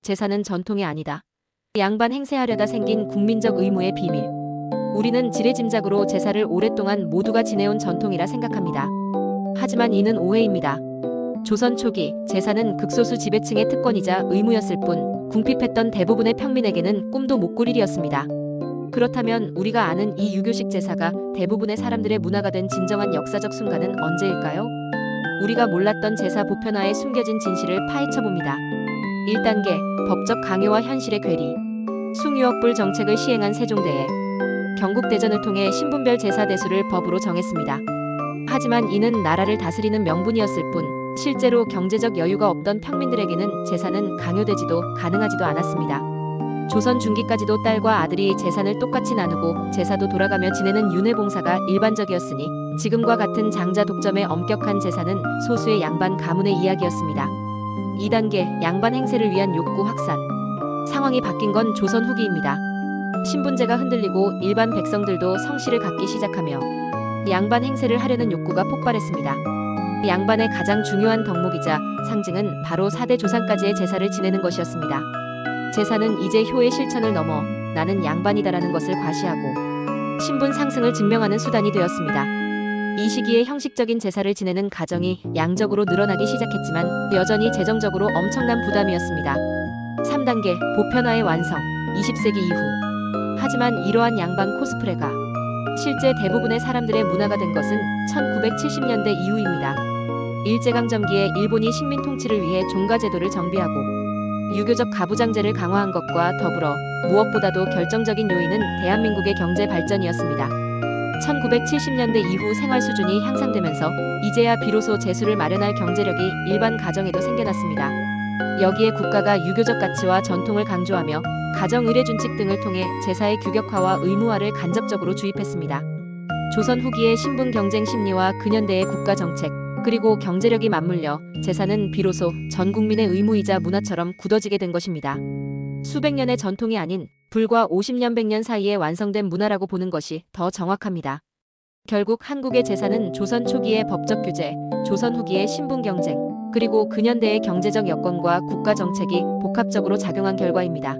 제사는 전통이 아니다. 양반 행세하려다 생긴 국민적 의무의 비밀. 우리는 지레짐작으로 제사를 오랫동안 모두가 지내온 전통이라 생각합니다. 하지만 이는 오해입니다. 조선 초기 제사는 극소수 지배층의 특권이자 의무였을 뿐 궁핍했던 대부분의 평민에게는 꿈도 못 꿀 일이었습니다. 그렇다면 우리가 아는 이 유교식 제사가 대부분의 사람들의 문화가 된 진정한 역사적 순간은 언제일까요? 우리가 몰랐던 제사 보편화에 숨겨진 진실을 파헤쳐봅니다. 1단계 법적 강요와 현실의 괴리. 숭유업불 정책을 시행한 세종대에 경국대전을 통해 신분별 제사 대수를 법으로 정했습니다. 하지만 이는 나라를 다스리는 명분이었을 뿐 실제로 경제적 여유가 없던 평민들에게는 제사는 강요되지도 가능하지도 않았습니다. 조선 중기까지도 딸과 아들이 재산을 똑같이 나누고 제사도 돌아가며 지내는 윤회봉사가 일반적이었으니 지금과 같은 장자 독점의 엄격한 제사는 소수의 양반 가문의 이야기였습니다. 2단계 양반 행세를 위한 욕구 확산. 상황이 바뀐 건 조선 후기입니다. 신분제가 흔들리고 일반 백성들도 성씨를 갖기 시작하며 양반 행세를 하려는 욕구가 폭발했습니다. 양반의 가장 중요한 덕목이자 상징은 바로 4대 조상까지의 제사를 지내는 것이었습니다. 제사는 이제 효의 실천을 넘어 나는 양반이다라는 것을 과시하고 신분 상승을 증명하는 수단이 되었습니다. 이 시기에 형식적인 제사를 지내는 가정이 양적으로 늘어나기 시작했지만 여전히 재정적으로 엄청난 부담이었습니다. 3단계 보편화의 완성. 20세기 이후. 하지만 이러한 양반 코스프레가 실제 대부분의 사람들의 문화가 된 것은 1970년대 이후입니다. 일제강점기에 일본이 식민 통치를 위해 종가제도를 정비하고 유교적 가부장제를 강화한 것과 더불어 무엇보다도 결정적인 요인은 대한민국의 경제 발전이었습니다. 1970년대 이후 생활 수준이 향상되면서 이제야 비로소 제수를 마련할 경제력이 일반 가정에도 생겨났습니다. 여기에 국가가 유교적 가치와 전통을 강조하며 가정의례준칙 등을 통해 제사의 규격화와 의무화를 간접적으로 주입했습니다. 조선 후기의 신분 경쟁 심리와 근현대의 국가 정책, 그리고 경제력이 맞물려 제사는 비로소 전 국민의 의무이자 문화처럼 굳어지게 된 것입니다. 수백 년의 전통이 아닌 불과 50년 100년 사이에 완성된 문화라고 보는 것이 더 정확합니다. 결국 한국의 제사는 조선 초기의 법적 규제, 조선 후기의 신분 경쟁, 그리고 근현대의 경제적 여건과 국가 정책이 복합적으로 작용한 결과입니다.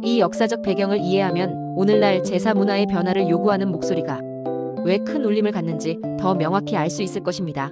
이 역사적 배경을 이해하면 오늘날 제사 문화의 변화를 요구하는 목소리가 왜 큰 울림을 갖는지 더 명확히 알 수 있을 것입니다.